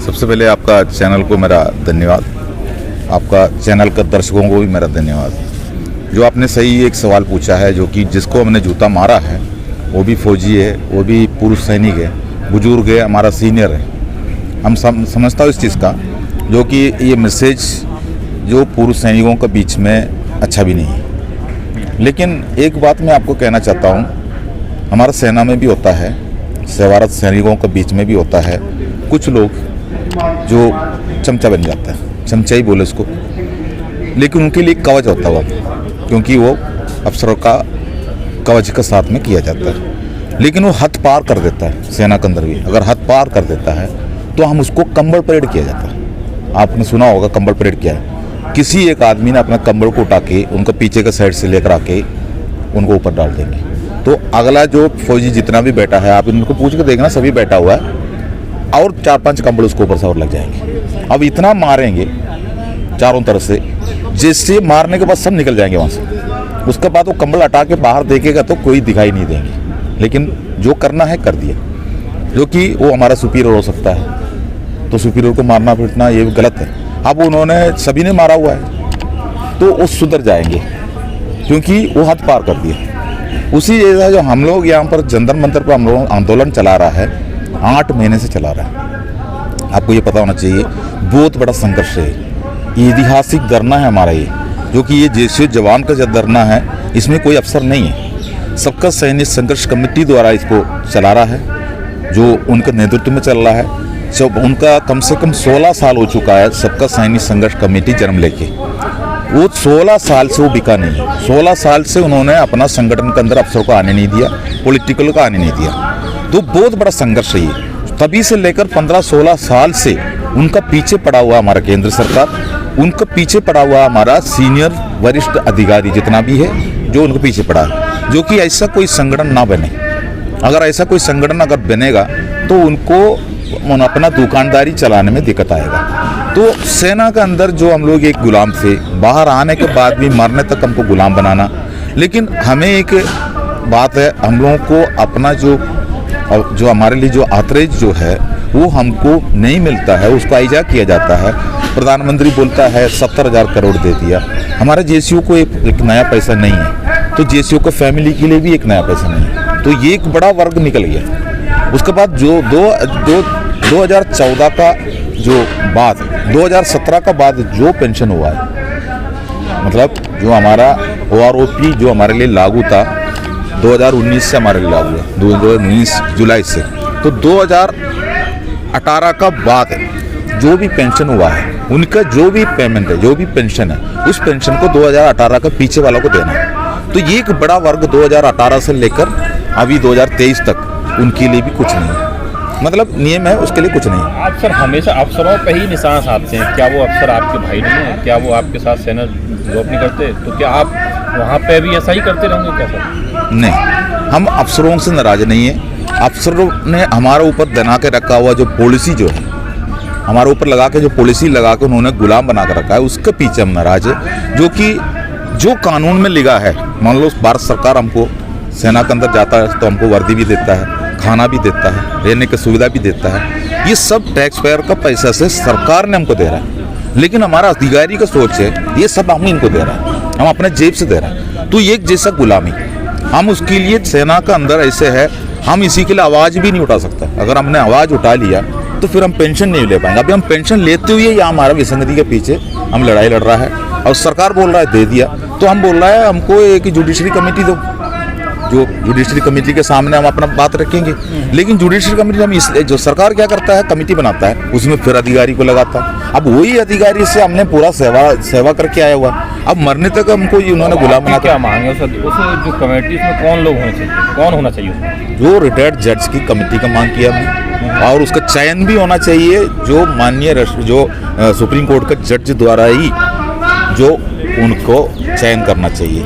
सबसे पहले आपका चैनल को मेरा धन्यवाद, आपका चैनल का दर्शकों को भी मेरा धन्यवाद। जो आपने सही एक सवाल पूछा है, जो कि जिसको हमने जूता मारा है वो भी फौजी है, वो भी पूर्व सैनिक है, बुजुर्ग है, हमारा सीनियर है। हम समझता हूँ इस चीज़ का, जो कि ये मैसेज जो पूर्व सैनिकों के बीच में अच्छा भी नहीं है। लेकिन एक बात मैं आपको कहना चाहता हूँ, हमारा सेना में भी होता है, सेवारत सैनिकों के बीच में भी होता है कुछ लोग जो चमचा बन जाता है, चमचा ही बोले उसको, लेकिन उनके लिए कवच होता हुआ, क्योंकि वो अफसरों का कवच के साथ में किया जाता है। लेकिन वो हद पार कर देता है, सेना के अंदर भी अगर हद पार कर देता है तो हम उसको कंबल परेड किया जाता है। आपने सुना होगा कंबल परेड क्या है। किसी एक आदमी ने अपना कंबल को उठा के उनका पीछे के साइड से लेकर आके उनको ऊपर डाल देंगे, तो अगला जो फौजी जितना भी बैठा है, आप इनको पूछ के देखना, सभी बैठा हुआ है और 4-5 कंबल उसको ऊपर से और लग जाएंगे। अब इतना मारेंगे चारों तरफ से, जिससे मारने के बाद सब निकल जाएंगे वहाँ से। उसके बाद वो कंबल हटा के बाहर देखेगा तो कोई दिखाई नहीं देंगे। लेकिन जो करना है कर दिया, जो कि वो हमारा सुपीरियर हो सकता है, तो सुपीरियर को मारना पीटना ये गलत है। अब उन्होंने सभी ने मारा हुआ है तो वो सुधर जाएंगे, क्योंकि वो हद पार कर दिया। उसी जैसा जो हम लोग यहाँ पर जंतर मंतर पर हम लोग आंदोलन चला रहा है, 8 महीने से चला रहा है। आपको ये पता होना चाहिए, बहुत बड़ा संघर्ष है, ये ऐतिहासिक धरना है हमारा ये, जो कि ये जैसे जवान का जब धरना है, इसमें कोई अफसर नहीं है, सबका सैनिक संघर्ष कमेटी द्वारा इसको चला रहा है, जो उनके नेतृत्व में चल रहा है। जब उनका कम से कम 16 साल हो चुका है, सबका सैनिक संघर्ष कमेटी जन्म लेके, वो 16 साल से वो बिका नहीं है। 16 साल से उन्होंने अपना संगठन के अंदर अफसरों को आने नहीं दिया, पॉलिटिकल का आने नहीं दिया। तो बहुत बड़ा संघर्ष है ये। तभी से लेकर 15-16 साल से उनका पीछे पड़ा हुआ हमारा केंद्र सरकार, उनका पीछे पड़ा हुआ हमारा सीनियर वरिष्ठ अधिकारी जितना भी है, जो उनके पीछे पड़ा है, जो कि ऐसा कोई संगठन ना बने। अगर ऐसा कोई संगठन अगर बनेगा तो उनको अपना दुकानदारी चलाने में दिक्कत आएगा। तो सेना के अंदर जो हम लोग एक गुलाम थे, बाहर आने के बाद भी मरने तक हमको गुलाम बनाना। लेकिन हमें एक बात है, हम लोगों को अपना जो हमारे लिए जो आतरेज जो है वो हमको नहीं मिलता है, उसको आइजा किया जाता है। प्रधानमंत्री बोलता है 70,000 करोड़ दे दिया, हमारे जेसीओ को एक नया पैसा नहीं है, तो जेसीओ को फैमिली के लिए भी एक नया पैसा नहीं है। तो ये एक बड़ा वर्ग निकल गया। उसके बाद जो 2014 का जो बाद 2017 का बाद जो पेंशन हुआ है, मतलब जो हमारा OROP जो हमारे लिए लागू था 2019 से हमारे लिए लागू है, 2019 जुलाई से, तो 2018 का बाद जो भी पेंशन हुआ है, उनका जो भी पेमेंट है, जो भी पेंशन है, उस पेंशन को 2018 का पीछे वालों को देना है। तो ये एक बड़ा वर्ग 2018 से लेकर अभी 2023 तक उनके लिए भी कुछ नहीं है, मतलब नियम है, उसके लिए कुछ नहीं है। आप सर हमेशा अफसरों पे ही निशाना साधते हैं, क्या वो अफसर आपके भाई नहीं है? क्या वो आपके साथ सेना जॉब नहीं करते? तो क्या आप वहाँ पे भी ऐसा ही करते रहेंगे क्या सर? नहीं, हम अफसरों से नाराज नहीं है। अफसरों ने हमारे ऊपर बना के रखा हुआ जो पॉलिसी जो है, हमारे ऊपर लगा के जो पॉलिसी लगा के उन्होंने गुलाम बना कर रखा है, उसके पीछे हम नाराज है। जो कि जो कानून में लिखा है, मान लो भारत सरकार हमको सेना के अंदर जाता है तो हमको वर्दी भी देता है, खाना भी देता है, रहने की सुविधा भी देता है, ये सब टैक्स पेयर का पैसा से सरकार ने हमको दे रहा है। लेकिन हमारा अधिकारी का सोच है ये सब हम इनको दे रहा है, हम अपने जेब से दे रहे हैं। तो ये एक जैसा गुलामी, हम उसके लिए सेना का अंदर ऐसे है, हम इसी के लिए आवाज़ भी नहीं उठा सकता। अगर हमने आवाज़ उठा लिया तो फिर हम पेंशन नहीं ले पाएंगे। अभी हम पेंशन लेते हुए या हमारा विसंगति के पीछे हम लड़ाई लड़ रहा है, और सरकार बोल रहा है दे दिया, तो हम बोल रहा है हमको एक जुडिशरी कमेटी दो, जो जुडिशरी कमेटी के सामने हम अपना बात रखेंगे। लेकिन जुडिशरी कमेटी हम इस जो सरकार क्या करता है, कमेटी बनाता है, उसमें फिर अधिकारी को लगाता है। अब वही अधिकारी से हमने पूरा सेवा करके आया हुआ, अब मरने तक हमको उन्होंने गुलाम बना। क्या मांगे उस जो कमेटी में कौन लोग होने चाहिए, कौन होना चाहिए? जो रिटायर्ड जज की कमेटी का मांग किया हमने, और उसका चयन भी होना चाहिए जो माननीय जो सुप्रीम कोर्ट का जज द्वारा ही जो उनको चयन करना चाहिए,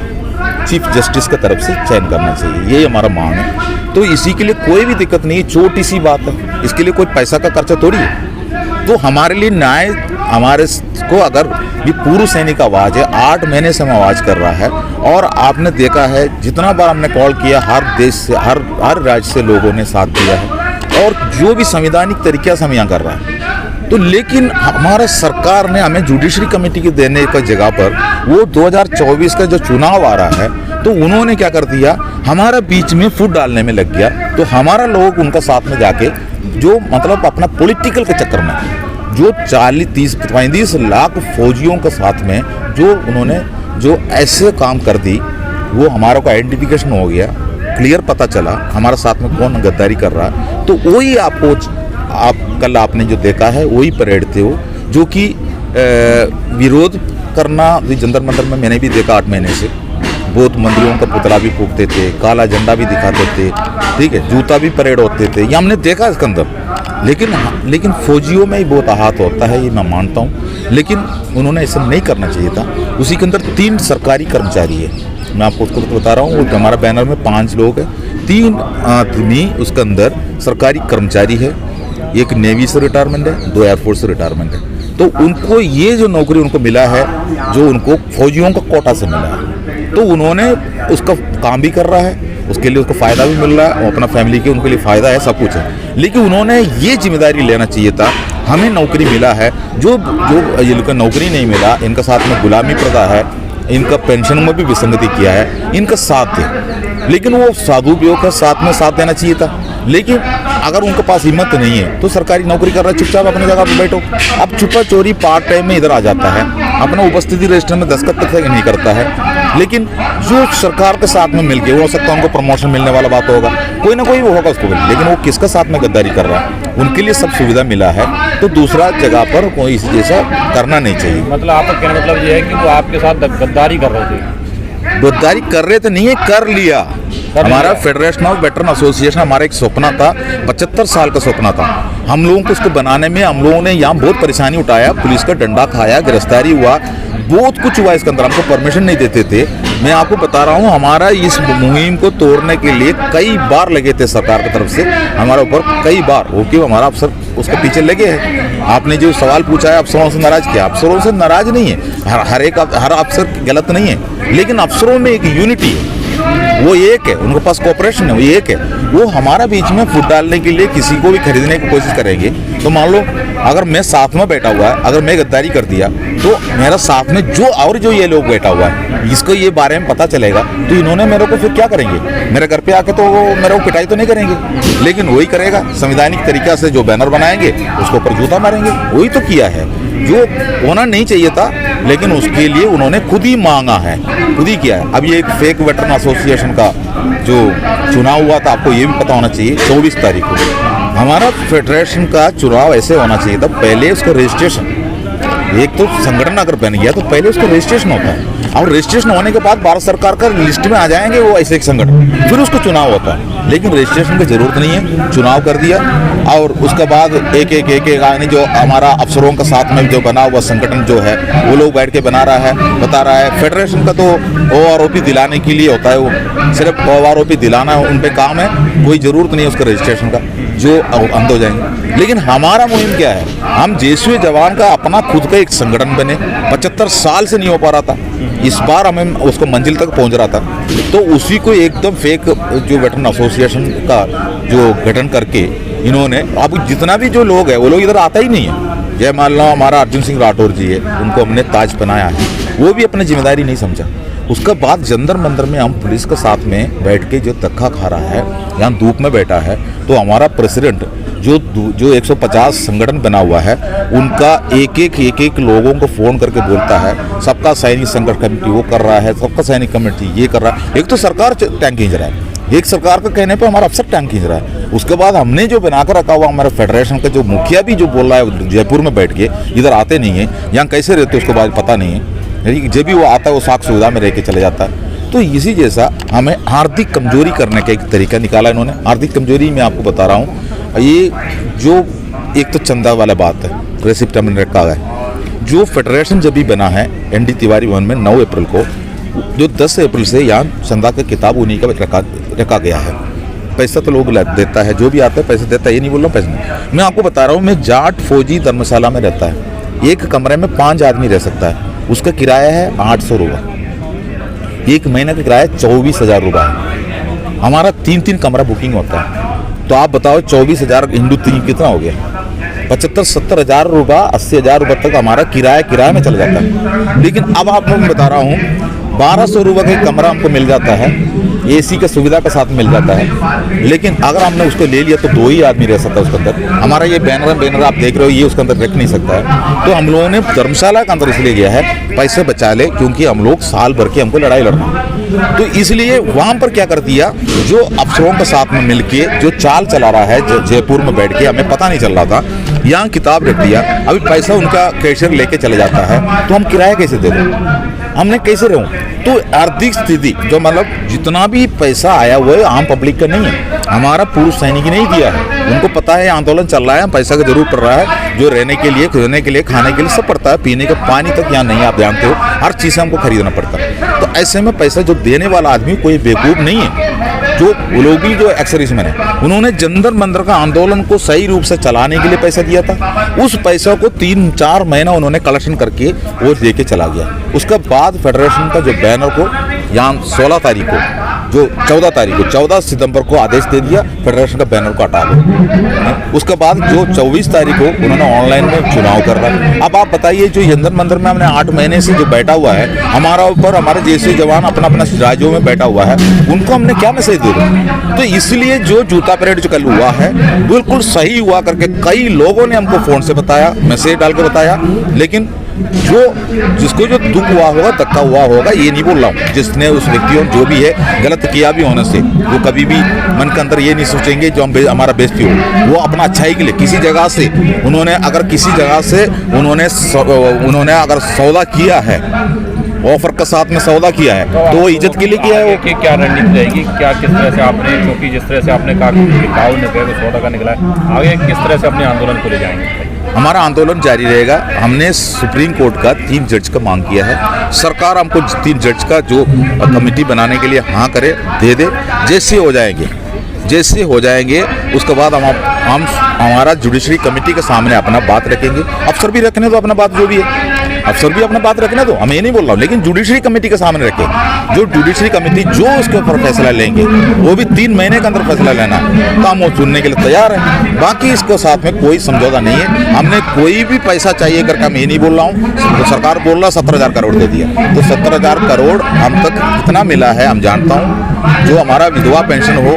चीफ जस्टिस की तरफ से चयन करना चाहिए, ये हमारा मांग है। तो इसी के लिए कोई भी दिक्कत नहीं, छोटी सी बात है, इसके लिए कोई पैसा का खर्चा थोड़ी है। तो हमारे लिए न्याय, हमारे को अगर ये पूर्व सैनिक आवाज़ है, 8 महीने से हम आवाज़ कर रहा है, और आपने देखा है जितना बार हमने कॉल किया, हर देश से हर राज्य से लोगों ने साथ दिया है, और जो भी संवैधानिक तरीके से हम यहाँ कर रहा है, तो लेकिन हमारा सरकार ने हमें जुडिशरी कमेटी के देने का जगह पर वो 2024 का जो चुनाव आ रहा है तो उन्होंने क्या कर दिया, हमारा बीच में फुट डालने में लग गया। तो हमारा लोग उनका साथ में जाके जो मतलब अपना पॉलिटिकल के चक्कर में जो 40-30-35 लाख फौजियों के साथ में जो उन्होंने जो ऐसे काम कर दी, वो हमारा को आइडेंटिफिकेशन हो गया, क्लियर पता चला हमारे साथ में कौन गद्दारी कर रहा है। तो वही आपको कल आपने जो देखा है वही परेड थे वो, जो कि विरोध करना जंतर मंतर में मैंने भी देखा 8 महीने से। बहुत मंदिरों का पुतला भी फूकते थे, काला झंडा भी दिखाते थे, ठीक है, जूता भी परेड होते थे, ये हमने देखा इसके अंदर। लेकिन फौजियों में ही बहुत आहत होता है, ये मैं मानता हूँ, लेकिन उन्होंने ऐसा नहीं करना चाहिए था। उसी के अंदर 3 सरकारी कर्मचारी है, मैं आपको उसको तो बता रहा हूँ। हमारा बैनर में 5 लोग हैं, 3 आदमी उसके अंदर सरकारी कर्मचारी है, एक नेवी से रिटायरमेंट है, 2 एयरफोर्स से रिटायरमेंट है। तो उनको ये जो नौकरी उनको मिला है, जो उनको फौजियों का कोटा से मिला है, तो उन्होंने उसका काम भी कर रहा है, उसके लिए उसको फ़ायदा भी मिल रहा है, अपना फैमिली के उनके लिए फ़ायदा है, सब कुछ है। लेकिन उन्होंने ये जिम्मेदारी लेना चाहिए था, हमें नौकरी मिला है, जो ये लोग नौकरी नहीं मिला, इनका साथ में गुलामी प्रथा है, इनका पेंशन में भी विसंगति किया है, इनका साथ दे, लेकिन वो सदुपयोग का साथ में साथ देना चाहिए था। लेकिन अगर उनके पास हिम्मत नहीं है तो सरकारी नौकरी कर रहा है, चुपचाप अपनी जगह पर बैठो। अब छुपा चोरी पार्ट टाइम में इधर आ जाता है, अपना उपस्थिति रजिस्टर में दस्तखत तक नहीं करता है। लेकिन जो सरकार के साथ में मिलके, हो सकता है उनको प्रमोशन मिलने वाला बात होगा, कोई ना कोई वो होगा उसको, लेकिन वो किसका साथ में गद्दारी कर रहा है? उनके लिए सब सुविधा मिला है, तो दूसरा जगह पर कोई इस जैसा करना नहीं चाहिए। मतलब आपका कहना मतलब ये है कि वो आपके साथ गद्दारी कर रहे थे? गद्दारी कर रहे थे नहीं है, कर लिया। हमारा फेडरेशन ऑफ वेटरन एसोसिएशन हमारा एक सपना था, 75 साल का सपना था। हम लोगों को उसको बनाने में हम लोगों ने यहाँ बहुत परेशानी उठाया, पुलिस का डंडा खाया, गिरफ्तारी हुआ, बहुत कुछ हुआ इसके अंदर, हमको परमिशन नहीं देते थे। मैं आपको बता रहा हूँ, हमारा इस मुहिम को तोड़ने के लिए कई बार लगे थे सरकार की तरफ से हमारे ऊपर, कई बार, वो क्यों हमारा अफसर उसके पीछे लगे हैं। आपने जो सवाल पूछा है अफसरों से नाराज किया, अफसरों से नाराज नहीं है, हर अफसर गलत नहीं है, लेकिन अफसरों में एक यूनिटी है, वो एक है, उनके पास कोऑपरेशन है, वो एक है। वो हमारा बीच में फुट डालने के लिए किसी को भी खरीदने की कोशिश करेंगे तो मान लो अगर मैं साथ में बैठा हुआ है, अगर मैं गद्दारी कर दिया तो मेरा साथ में जो ये लोग बैठा हुआ है, इसको ये बारे में पता चलेगा तो इन्होंने मेरे को फिर क्या करेंगे? मेरे घर पे आके तो वो मेरे को पिटाई तो नहीं करेंगे, लेकिन वही करेगा संवैधानिक तरीका से, जो बैनर बनाएंगे उसके ऊपर जूता मारेंगे। वही तो किया है जो होना नहीं चाहिए था, लेकिन उसके लिए उन्होंने खुद ही मांगा है, खुद ही किया है। अब ये एक फेक वेटरन एसोसिएशन का जो चुनाव हुआ था, आपको ये भी पता होना चाहिए, 24 तारीख को हमारा फेडरेशन का चुनाव ऐसे होना चाहिए था, पहले उसका रजिस्ट्रेशन, एक तो संगठन अगर बन गया तो पहले उसका रजिस्ट्रेशन होता है, और रजिस्ट्रेशन होने के बाद भारत सरकार का लिस्ट में आ जाएंगे वो ऐसे एक संगठन, फिर उसको चुनाव होता है। लेकिन रजिस्ट्रेशन की जरूरत नहीं है, चुनाव कर दिया और उसके बाद एक आने जो हमारा अफसरों का साथ में जो बना हुआ संगठन जो है वो लोग बैठ के बना रहा है, बता रहा है। फेडरेशन का तो OROP दिलाने के लिए होता है, वो सिर्फ OROP दिलाना उन पे काम है, कोई ज़रूरत नहीं है उसका रजिस्ट्रेशन का, जो अंध हो जाएंगे। लेकिन हमारा मुहिम क्या है, हम जैसे जवान का अपना खुद का एक संगठन बने, 75 साल से नहीं हो पा रहा था, इस बार हमें उसको मंजिल तक पहुंच रहा था, तो उसी को एकदम फेक जो वेटरन एसोसिएशन का जो गठन करके इन्होंने, अब जितना भी जो लोग है वो लोग इधर आता ही नहीं है। जय मान लो हमारा अर्जुन सिंह राठौर जी है, उनको हमने ताज पहनाया है, वो भी अपनी जिम्मेदारी नहीं समझा। उसके बाद जंतर मंतर में हम पुलिस के साथ में बैठ के जो धक्का खा रहा है, यहाँ धूप में बैठा है, तो हमारा प्रेसिडेंट जो 150 संगठन बना हुआ है, उनका एक लोगों को फ़ोन करके बोलता है, सबका सैनिक संघर्ष कमेटी वो कर रहा है, सबका सैनिक कमेटी ये कर रहा है। एक तो सरकार टैंक खींच रहा है, एक सरकार का कहने पे हमारा अफसर टैंक खींच रहा है। उसके बाद हमने जो बनाकर रखा हुआ हमारे फेडरेशन का जो मुखिया भी जो बोल रहा है जयपुर में बैठ के, इधर आते नहीं है, यहाँ कैसे रहते उसके बाद पता नहीं है, जब भी वो आता है वो साख सुविधा में रह के चले जाता है। तो इसी जैसा हमें आर्थिक कमजोरी करने का एक तरीका निकाला इन्होंने। आर्थिक कमजोरी मैं आपको बता रहा हूँ, ये जो एक तो चंदा वाला बात है, रेसिप्ट हमने रखा है, जो फेडरेशन जब भी बना है ND तिवारी भवन में 9 अप्रैल को, जो 10 अप्रैल से यहाँ चंदा का किताब उन्हीं का रखा गया है। पैसा तो लोग देता है, जो भी आता है पैसे देता है, ये नहीं बोल रहा हूँ पैसे नहीं। मैं आपको बता रहा हूँ, मैं जाट फौजी धर्मशाला में रहता है, एक कमरे में 5 आदमी रह सकता है, उसका किराया है 800 रुपये, एक महीने का किराया 24,000 रुपये है। हमारा 3 कमरा बुकिंग होता है, तो आप बताओ 24,000 इंटू 3 कितना हो गया? 75-70 हज़ार रुपये 80 हज़ार रुपये तक हमारा किराया में चला जाता है। लेकिन अब आप लोग मैं बता रहा हूँ 1200 रुपये का कमरा हमको मिल जाता है, एसी का सुविधा के साथ मिल जाता है। लेकिन अगर हमने उसको ले लिया तो 2 ही आदमी रह सकता है उसके अंदर। हमारा ये बैनर आप देख रहे हो, ये उसके अंदर रख नहीं सकता है। तो हम लोगों ने धर्मशाला के अंदर इसलिए गया है पैसे बचा ले, क्योंकि हम लोग साल भर की हमको लड़ाई लड़ना। तो इसलिए वहाँ पर क्या कर दिया, जो अफसरों के साथ में मिलके जो चाल चला रहा है, जो जयपुर में बैठ के हमें पता नहीं चल रहा था, यहाँ किताब रख दिया, अभी पैसा उनका कैशियर लेके चले जाता है, तो हम किराया कैसे दे दें, हमने कैसे रहूं। तो आर्थिक स्थिति जो मतलब जितना भी पैसा आया वो आम पब्लिक का नहीं है, हमारा पूर्व सैनिक नहीं दिया है। उनको पता है आंदोलन चल रहा है, पैसा का जरूर पड़ रहा है, जो रहने के लिए, खोने के लिए, खाने के लिए सब पड़ता है, पीने का पानी तक यहाँ नहीं, आप जानते हो, हर चीज़ हमको खरीदना पड़ता है। तो ऐसे में पैसा जो देने वाला आदमी कोई बेवकूफ़ नहीं है। जो वो लोग भी जो एक्सर्विसमैन है, उन्होंने जंतर मंतर का आंदोलन को सही रूप से चलाने के लिए पैसा दिया था। उस पैसा को 3-4 महीना उन्होंने कलेक्शन करके वो लेके चला गया। उसके बाद फेडरेशन का जो बैनर को यहाँ 16 तारीख को, जो 14 सितंबर को आदेश दे दिया फेडरेशन का बैनर को हटा दो। उसके बाद जो 24 तारीख को उन्होंने ऑनलाइन में चुनाव कर रहा है। अब आप बताइए, जो जंतर मंतर में हमने 8 महीने से जो बैठा हुआ है, हमारा ऊपर हमारे जैसे जवान अपना राज्यों में बैठा हुआ है, उनको हमने क्या मैसेज दे दो। तो इसलिए जो जूता परेड जो कल हुआ है बिल्कुल सही हुआ करके कई लोगों ने हमको फोन से बताया, मैसेज डाल के बताया। लेकिन जिसको जो दुख हुआ होगा, धक्का हुआ होगा, ये नहीं बोल रहा हूँ, जिसने उस व्यक्तियों जो भी है गलत किया भी होने से, वो कभी भी मन के अंदर ये नहीं सोचेंगे जो हमारा बेइज्जती हो। वो अपना अच्छाई के लिए किसी जगह से उन्होंने उन्होंने अगर सौदा किया है, ऑफर के साथ में सौदा किया है, तो वो इज्जत के लिए किया है। कि क्या रणनीति रहेगी, क्या किस तरह से आपने, क्योंकि जिस तरह से आपने कहा ने कहा सौदा का निकला है, आगे किस तरह से अपने आंदोलन को ले जाएंगे? हमारा आंदोलन जारी रहेगा। हमने सुप्रीम कोर्ट का 3 जज का मांग किया है, सरकार हमको 3 जज का जो कमेटी बनाने के लिए हाँ करे, दे दे। जैसे हो जाएंगे उसके बाद हम हमारा जुडिशरी कमेटी के सामने अपना बात रखेंगे। अफसर भी रखने दो अपना बात, जो भी है अफसर भी अपना बात रखने दो, हम ये नहीं बोल रहा हूँ, लेकिन जुडिशरी कमेटी के सामने रखें। जो जुडिशरी कमेटी जो उसके ऊपर फैसला लेंगे, वो भी 3 महीने के अंदर फैसला लेना है, तो हम वो सुनने के लिए तैयार हैं। बाकी इसको साथ में कोई समझौता नहीं है। हमने कोई भी पैसा चाहिए करके हम ये नहीं बोल रहा हूँ। तो सरकार बोल रहा 17,000 करोड़ दे दिया, तो 17,000 करोड़ हम तक कितना मिला है हम जानता हूँ। जो हमारा विधवा पेंशन हो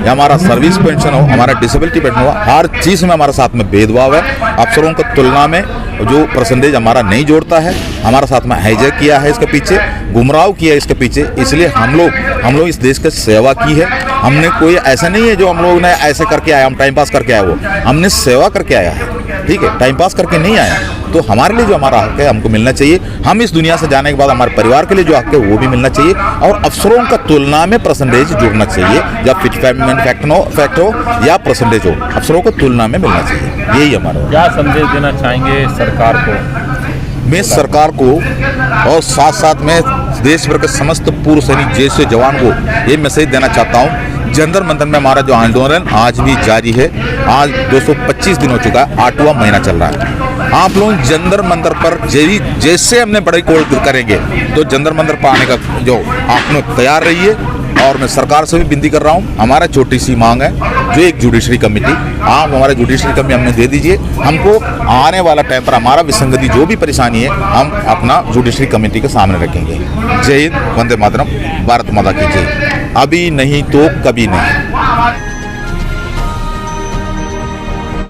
या हमारा सर्विस पेंशन हो, हमारा डिसेबिलिटी पेंशन हो, हर चीज़ में हमारे साथ में भेदभाव है। अफसरों की तुलना में जो परसेंटेज हमारा नहीं जोड़ता है, हमारे साथ में हाईजैक किया है, इसके पीछे गुमराह किया है इसके पीछे। इसलिए हम लोग इस देश की सेवा की है। हमने कोई ऐसा नहीं है जो हम लोग ने ऐसे करके आया, हम टाइम पास करके आया, वो हमने सेवा करके आया है, ठीक है, टाइम पास करके नहीं आया। तो हमारे लिए जो हमारा हक है हमको मिलना चाहिए। हम इस दुनिया से जाने के बाद हमारे परिवार के लिए जो हक है वो भी मिलना चाहिए। और अफसरों का तुलना में परसेंटेज जुड़ना चाहिए, या फिट फैक्ट हो या परसेंटेज हो, अफसरों को तुलना में मिलना चाहिए। यही हमारा। क्या संदेश देना चाहेंगे सरकार को? मैं सरकार को और साथ साथ में देश भर के समस्त पूर्व सैनिक जैसे जवान को ये मैसेज देना चाहता हूँ। जंतर मंतर में हमारा जो आंदोलन आज भी जारी है। आज 225 दिन हो चुका है, 8वां महीना चल रहा है। आप लोग जंतर मंतर पर जैसे हमने बड़ी कॉल करेंगे, तो जंतर मंतर पर आने का जो आप लोग तैयार रहिए। और मैं सरकार से भी विनती कर रहा हूँ, हमारा छोटी सी मांग है, जो एक जुडिशरी कमेटी आप हमारे जुडिशरी कमेटी हमें दे दीजिए। हमको आने वाला टाइम पर हमारा विसंगति जो भी परेशानी है, हम अपना जुडिशरी कमेटी के सामने रखेंगे। जय हिंद, वंदे मातरम, भारत माता की जय। अभी नहीं तो कभी नहीं।